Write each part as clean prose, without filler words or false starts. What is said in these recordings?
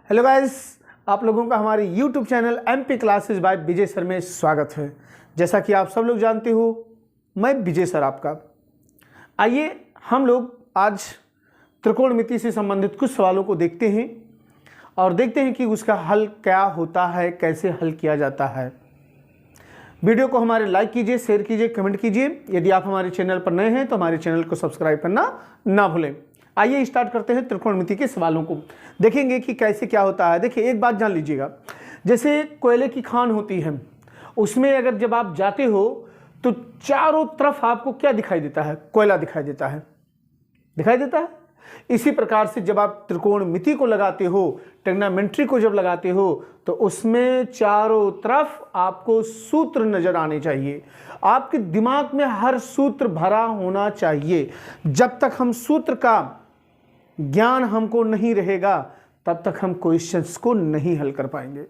Hello guys, आप लोगों का हमारे YouTube channel MP classes bye विजय सर में स्वागत है। जैसा कि आप सब लोग जानते हो, मैं विजय सर आपका। आइए हम लोग आज त्रिकोणमिति से संबंधित कुछ सवालों को देखते हैं और देखते हैं कि उसका हल क्या होता है, कैसे हल किया जाता है। वीडियो को हमारे लाइक कीजिए, शेयर कीजिए, कमेंट कीजिए। यदि आप हमारे चैनल पर नए हैं तो हमारे चैनल को सब्सक्राइब करना ना भूलें। आइए स्टार्ट करते हैं त्रिकोणमिति के सवालों को। देखेंगे कि कैसे क्या होता है। देखिए, एक बात जान लीजिएगा, जैसे कोयले की खान होती है, उसमें अगर जब आप जाते हो तो चारों तरफ आपको क्या दिखाई देता है? कोयला दिखाई देता है, दिखाई देता है। इसी प्रकार से जब आप त्रिकोणमिति को लगाते हो, ट्रिग्नोमेट्री को जब लगाते हो, तो उसमें चारों तरफ आपको सूत्र नजर आने चाहिए। आपके दिमाग में हर सूत्र भरा होना चाहिए। जब तक हम सूत्र का ज्ञान हमको नहीं रहेगा, तब तक हम क्वेश्चंस को नहीं हल कर पाएंगे।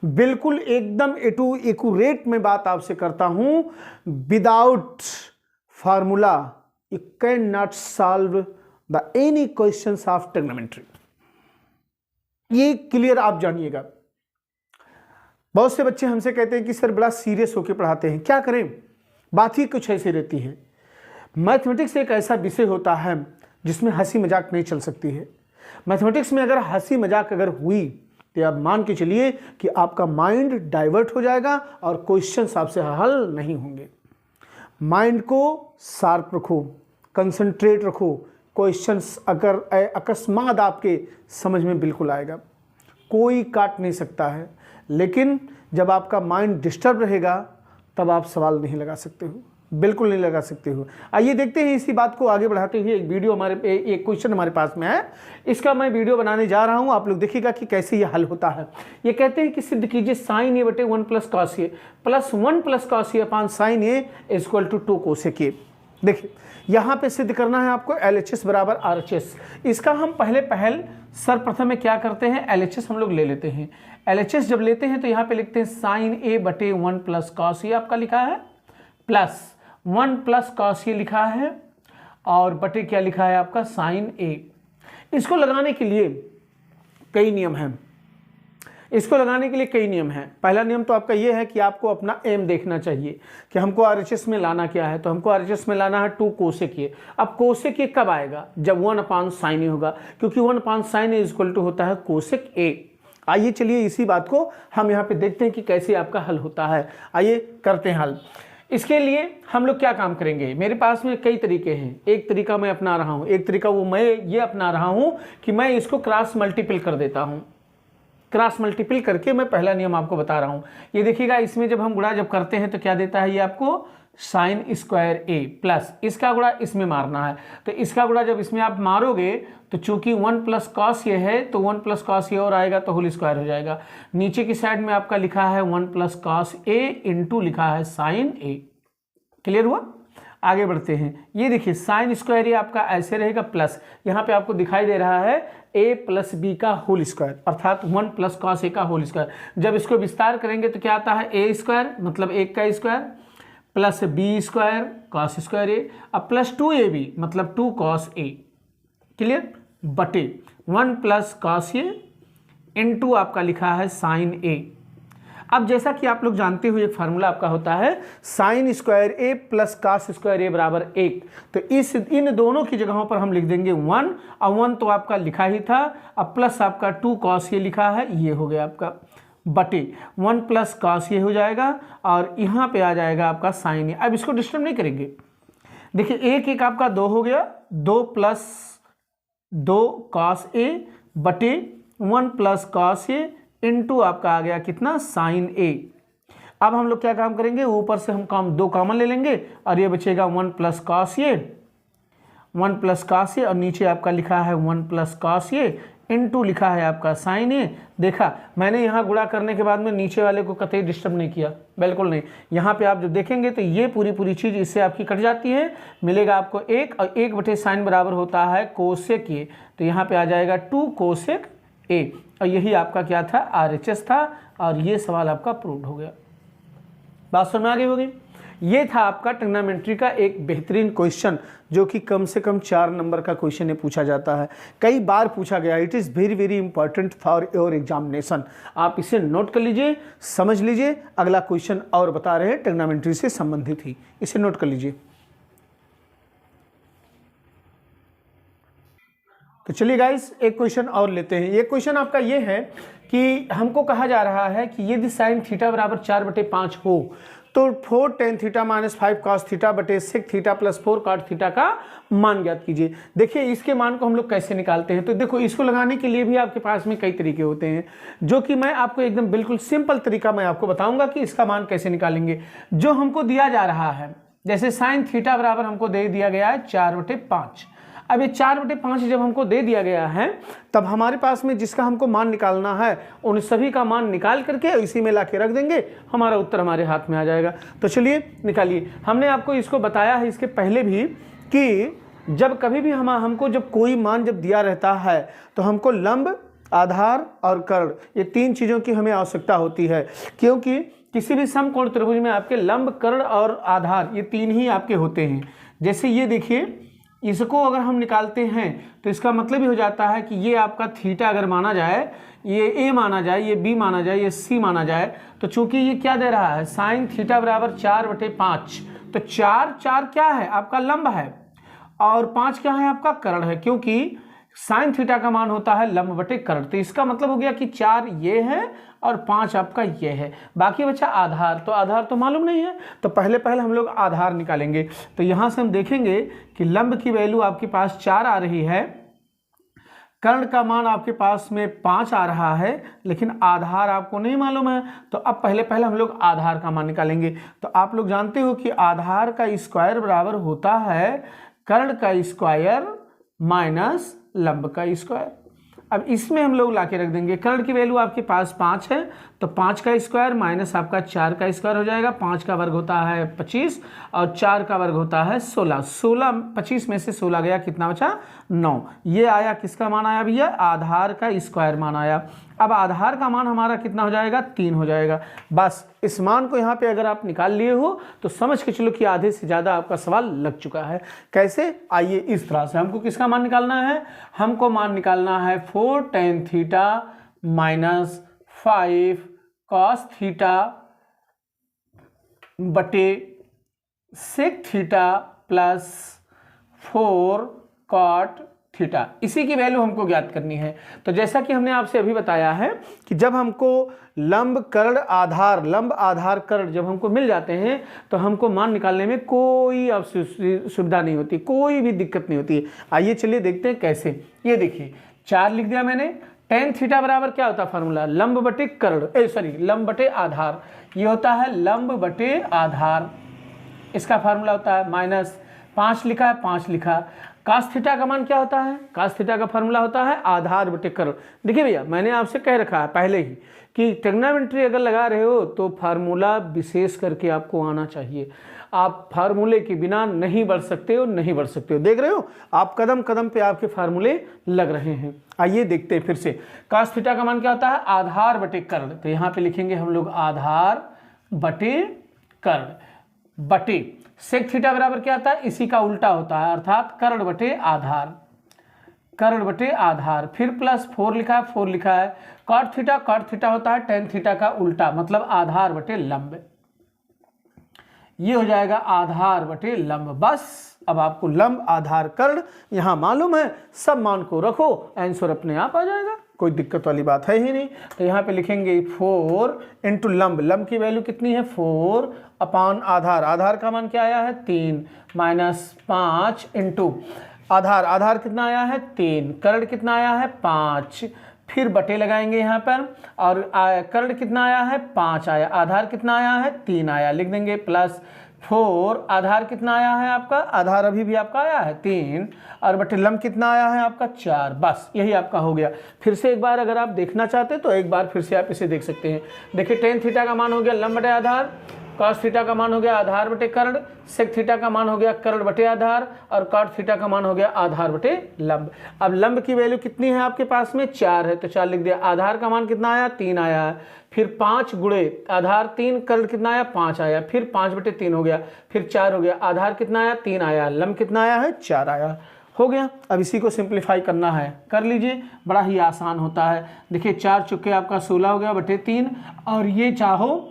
बिल्कुल एकदम एक्यूरेट में बात आपसे करता हूं। Without formula you can not solve the any questions of trigonometry. ये क्लियर आप जानिएगा। बहुत से बच्चे हमसे कहते हैं कि सर बड़ा सीरियस होकर पढ़ाते हैं, क्या करें? बात ही कुछ ऐसी रहती है। मैथमेटिक्स एक ऐसा विषय होता है जिसमें हंसी मजाक नहीं चल सकती है। मैथमेटिक्स में अगर हंसी मजाक अगर हुई तो आप मान के चलिए कि आपका माइंड डाइवर्ट हो जाएगा और क्वेश्चंस आपसे हल नहीं होंगे। माइंड को शार्प रखो, कंसंट्रेट रखो। क्वेश्चंस अगर अकस्मात आपके समझ में बिल्कुल आएगा, कोई काट नहीं सकता है। लेकिन जब आपका माइंड डिस्टर्ब रहेगा तब आप सवाल नहीं लगा सकते हो, बिल्कुल नहीं लगा सकते हो। आइए देखते हैं इसी बात को आगे बढ़ाते हुए। एक वीडियो एक क्वेश्चन हमारे पास में है, इसका मैं वीडियो बनाने जा रहा हूं। आप लोग देखिएगा कि कैसे ये हल होता है। ये कहते हैं कि सिद्ध कीजिए साइन ए बटे 1 plus cos A plus 1 plus cos A upon sine A equal to 2 cosec A. देखिए, यहाँ पे सिद्ध करना है आपको LHS बराबर RHS। इसका हम पहल सर्वप्रथम में क्या करते हैं, LHS हम लोग ले लेते हैं। LHS जब लेते हैं तो यहाँ पे लिखते हैं साइन ए बटे 1 प्लस कॉस ए आपका लिखा है, प्लस 1 प्लस कॉस ए लिखा है, और बटे क्या लिखा है आपका साइन ए। इसको लगाने के लिए कई नियम हैं। पहला नियम तो आपका ये है कि आपको अपना एम देखना चाहिए कि हमको RHS में लाना क्या है। तो हमको RHS में लाना है 2 कोसेक ए। अब कोसेक ए कब आएगा? जब 1 अपान साइन ए होगा, क्योंकि 1 upon sine A equal to होता है कोसेक ए। आइए चलिए इसी बात को हम यहाँ पे देखते हैं कि कैसे आपका हल होता है। आइए करते हैं हल। इसके लिए हम लोग क्या काम करेंगे? मेरे पास में कई तरीके हैं। एक तरीका मैं अपना रहा हूँ, एक तरीका वो मैं ये अपना रहा हूँ कि मैं इसको क्रॉस मल्टीपल कर देता हूँ। क्रॉस मल्टीपल करके मैं पहला नियम आपको बता रहा हूँ। ये देखिएगा, इसमें जब हम गुणा जब करते हैं तो क्या देता है ये आपको साइन स्क्वायर ए, प्लस इसका गुणा इसमें मारना है। तो इसका गुणा जब इसमें आप मारोगे तो चूंकि 1 प्लस कॉस ये है तो 1 प्लस कॉस ये और आएगा तो होल स्क्वायर हो जाएगा। नीचे की साइड में आपका लिखा है 1 प्लस कॉस ए इंटू लिखा है साइन ए। क्लियर हुआ? आगे बढ़ते हैं। ये देखिए साइन स्क्वायर ये आपका ऐसे रहेगा, प्लस यहाँ पे आपको दिखाई दे रहा है a प्लस बी का होल स्क्वायर, अर्थात 1 प्लस कॉस ए का होल स्क्वायर। जब इसको विस्तार करेंगे तो क्या आता है a स्क्वायर, मतलब 1 का square, plus b square cos square a, अब प्लस 2ab मतलब 2 कॉस ए। क्लियर? बटे 1 प्लस कॉस ए इंटू आपका लिखा है साइन ए। अब जैसा कि आप लोग जानते हो एक फार्मूला आपका होता है साइन स्क्वायर ए प्लस कॉस स्क्वायर ए बराबर 1। तो इन दोनों की जगहों पर हम लिख देंगे 1, और 1 तो आपका लिखा ही था, अब प्लस आपका 2 कॉस ये लिखा है, ये हो गया आपका, बटे 1 प्लस कॉस ये हो जाएगा, और यहाँ पे आ जाएगा आपका साइन ए। अब इसको डिस्टर्ब नहीं करेंगे। देखिए 1 आपका 2 हो गया, 2 प्लस 2 कॉस ए बटे 1 प्लस कॉस ए इनटू आपका आ गया कितना, साइन ए। अब हम लोग क्या काम करेंगे, ऊपर से हम 2 कॉमन ले लेंगे और ये बचेगा 1 प्लस कॉस ए, 1 प्लस कॉस ए, और नीचे आपका लिखा है 1 प्लस कॉस ए इनटू लिखा है आपका साइन ए। देखा, मैंने यहाँ गुणा करने के बाद में नीचे वाले को कतई डिस्टर्ब नहीं किया, बिल्कुल नहीं। यहाँ पे आप जब देखेंगे तो ये पूरी चीज़ इससे आपकी कट जाती है, मिलेगा आपको 1, और 1 बटे साइन बराबर होता है कोसेक ए। तो यहाँ पे आ जाएगा 2 कोसेक ए, और यही आपका क्या था, RHS था, और ये सवाल आपका प्रूव्ड हो गया। बात समझ में आ गई होगी। ये था आपका ट्रिग्नोमेट्री का एक बेहतरीन क्वेश्चन, जो कि कम से कम 4 नंबर का क्वेश्चन है, पूछा जाता है, कई बार पूछा गया। It is very very important for your examination. आप इसे नोट कर लीजिए, समझ लीजिए। अगला क्वेश्चन और बता रहे हैं, ट्रिग्नोमेट्री से संबंधित ही, इसे नोट कर लीजिए। तो चलिए गाइस, एक क्वेश्चन और लेते हैं। ये क्वेश्चन आपका ये है कि हमको कहा जा रहा है कि यदि साइन थीटा बराबर 4/5 हो तो 4 tan theta minus 5 cos theta बटे 6 थीटा प्लस 4 cot थीटा का मान ज्ञात कीजिए। देखिए इसके मान को हम लोग कैसे निकालते हैं। तो देखो, इसको लगाने के लिए भी आपके पास में कई तरीके होते हैं, जो कि मैं आपको एकदम बिल्कुल सिंपल तरीका मैं आपको बताऊंगा कि इसका मान कैसे निकालेंगे। जो हमको दिया जा रहा है, जैसे साइन थीटा बराबर हमको दे दिया गया है 4/5। अब ये 4/5 जब हमको दे दिया गया है, तब हमारे पास में जिसका हमको मान निकालना है, उन सभी का मान निकाल करके इसी में ला के रख देंगे, हमारा उत्तर हमारे हाथ में आ जाएगा। तो चलिए निकालिए। हमने आपको इसको बताया है इसके पहले भी कि जब कभी भी हमको जब कोई मान जब दिया रहता है, तो हमको लंब, आधार और कर्ण, ये 3 चीज़ों की हमें आवश्यकता होती है, क्योंकि किसी भी समकोण त्रिभुज में आपके लंब, कर्ण और आधार ये 3 ही आपके होते हैं। जैसे ये देखिए, इसको अगर हम निकालते हैं तो इसका मतलब ही हो जाता है कि ये आपका थीटा अगर माना जाए, ये ए माना जाए, ये बी माना जाए, ये सी माना जाए, तो चूंकि ये क्या दे रहा है, साइन थीटा बराबर 4/5, तो 4 क्या है आपका लंब है, और 5 क्या है आपका कर्ण है, क्योंकि साइन थीटा का मान होता है लंब बटे कर्ण। तो इसका मतलब हो गया कि 4 ये है और 5 आपका ये है। बाकी बचा आधार, तो आधार तो मालूम नहीं है, तो पहले हम लोग आधार निकालेंगे। तो यहां से हम देखेंगे कि लंब की वैल्यू आपके पास 4 आ रही है, कर्ण का मान आपके पास में 5 आ रहा है, लेकिन आधार आपको नहीं मालूम है। तो अब पहले हम लोग आधार का मान निकालेंगे। तो आप लोग जानते हो कि आधार का स्क्वायर बराबर होता है कर्ण का स्क्वायर माइनस लंब का स्क्वायर। अब इसमें हम लोग लाके रख देंगे, कर्ण की वैल्यू आपके पास 5 है, तो 5 का स्क्वायर माइनस आपका 4 का स्क्वायर हो जाएगा। 5 का वर्ग होता है 25 और 4 का वर्ग होता है 16। 25 में से 16 गया, कितना बचा 9। ये आया किसका मान आया भैया, आधार का स्क्वायर मान आया। अब आधार का मान हमारा कितना हो जाएगा, 3 हो जाएगा। बस इस मान को यहाँ पे अगर आप निकाल लिए हो तो समझ के चलो कि आधे से ज़्यादा आपका सवाल लग चुका है। कैसे, आइए इस तरह से। हमको किसका मान निकालना है, हमको मान निकालना है 4 tan theta minus 5 cos theta बटे 6 थीटा प्लस 4 cot थीटा। इसी की वैल्यू हमको ज्ञात करनी है। तो जैसा कि हमने आपसे अभी बताया है कि जब हमको लंब, कर्ण, आधार, लंब, आधार, कर्ण जब हमको मिल जाते हैं, तो हमको मान निकालने में कोई सुविधा नहीं होती, कोई भी दिक्कत नहीं होती है। आइए चलिए देखते हैं कैसे। ये देखिए 4 लिख दिया मैंने। tan थीटा बराबर क्या होता है फार्मूला, लंब बटे कर्ण, लंब बटे आधार। ये होता है लंब बटे आधार, इसका फार्मूला होता है माइनस 5 लिखा है, 5 लिखा। कास थीटा का मान क्या होता है, कास थीटा का फार्मूला होता है आधार बटे कर्ण। देखिए भैया, मैंने आपसे कह रखा है पहले ही कि ट्रिग्नोमेट्री अगर लगा रहे हो तो फार्मूला विशेष करके आपको आना चाहिए। आप फार्मूले के बिना नहीं बढ़ सकते हो, नहीं बढ़ सकते हो। देख रहे हो आप, कदम कदम पे आपके फार्मूले लग रहे हैं। आइए देखते हैं फिर से। कास थीटा का मान क्या होता है, आधार बटे कर्ण। तो यहाँ पे लिखेंगे हम लोग आधार बटे कर्ण बटे सेक थीटा बराबर क्या आता है, इसी का उल्टा होता है, अर्थात कर्ण बटे आधार, कर्ण बटे आधार। फिर प्लस 4 लिखा है, 4 लिखा है। कॉट थीटा होता है tan थीटा का उल्टा, मतलब आधार बटे लंब। ये हो जाएगा आधार बटे लंब। बस अब आपको लंब, आधार, कर्ण यहाँ मालूम है, सब मान को रखो, आंसर अपने आप आ जाएगा, कोई दिक्कत वाली बात है ही नहीं। तो यहाँ पे लिखेंगे 4 इंटू लंब, लंब की वैल्यू कितनी है 4 अपान आधार, आधार का मान क्या आया है 3 माइनस 5 इंटू आधार, आधार कितना आया है 3, कर्ण कितना आया है 5, फिर बटे लगाएंगे यहाँ पर, और कर्ण कितना आया है 5 आया, आधार कितना आया है 3 आया, लिख देंगे प्लस 4, आधार कितना आया है आपका, आधार अभी भी आपका आया है 3, और बटे लंब कितना आया है आपका 4। बस यही आपका हो गया। फिर से एक बार अगर आप देखना चाहते हैं तो एक बार फिर से आप इसे देख सकते हैं। देखिए tan थीटा का मान हो गया लंब बटे आधार, कॉस थीटा का मान हो गया आधार बटे कर्ण, सेक थीटा का मान हो गया कर्ण बटे आधार, और कॉट थीटा का मान हो गया आधार बटे लंब। अब लंब की वैल्यू कितनी है आपके पास में 4 है, तो 4 लिख दिया। आधार का मान कितना आया 3 आया है, फिर 5 गुणे आधार 3, कर्ण कितना आया 5 आया, फिर 5 बटे 3 हो गया, फिर 4 हो गया, आधार कितना आया 3 आया, लंब कितना आया है 4 आया, हो गया। अब इसी को सिंप्लीफाई करना है, कर लीजिए, बड़ा ही आसान होता है। देखिए 4 चुके आपका 16 हो गया बटे 3, और ये चाहो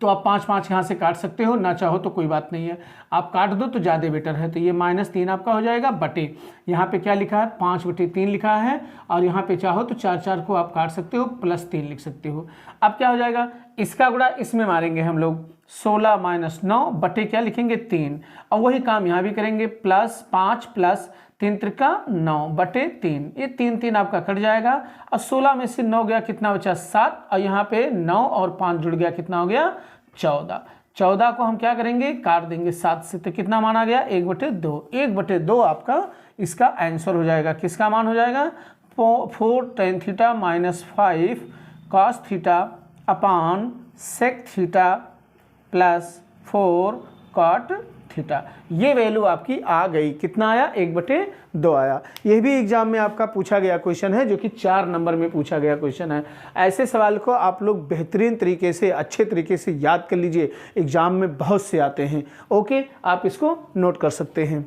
तो आप 5 5 यहाँ से काट सकते हो, ना चाहो तो कोई बात नहीं है, आप काट दो तो ज़्यादा बेटर है। तो ये -3 आपका हो जाएगा बटे, यहाँ पे क्या लिखा है 5 बटे 3 लिखा है, और यहाँ पे चाहो तो 4 4 को आप काट सकते हो, +3 लिख सकते हो। अब क्या हो जाएगा, इसका गुणा इसमें मारेंगे हम लोग, 16 - 9 बटे क्या लिखेंगे 3, और वही काम यहाँ भी करेंगे, +5 + 3 त्रिका 9 बटे 3, ये 3 3 आपका कट जाएगा, और 16 में से 9 गया कितना बचा 7, और यहाँ पे 9 और 5 जुड़ गया कितना हो गया 14। 14 को हम क्या करेंगे काट देंगे 7 से, तो कितना मान आ गया 1/2, 1/2 आपका इसका आंसर हो जाएगा। किसका मान हो जाएगा 4 tan theta -5 cos theta upon sec theta +4 cot theta. ये वैल्यू आपकी आ गई, कितना आया 1/2 आया। यह भी एग्जाम में आपका पूछा गया क्वेश्चन है, जो कि 4 नंबर में पूछा गया क्वेश्चन है। ऐसे सवाल को आप लोग बेहतरीन तरीके से, अच्छे तरीके से याद कर लीजिए, एग्जाम में बहुत से आते हैं। ओके, आप इसको नोट कर सकते हैं।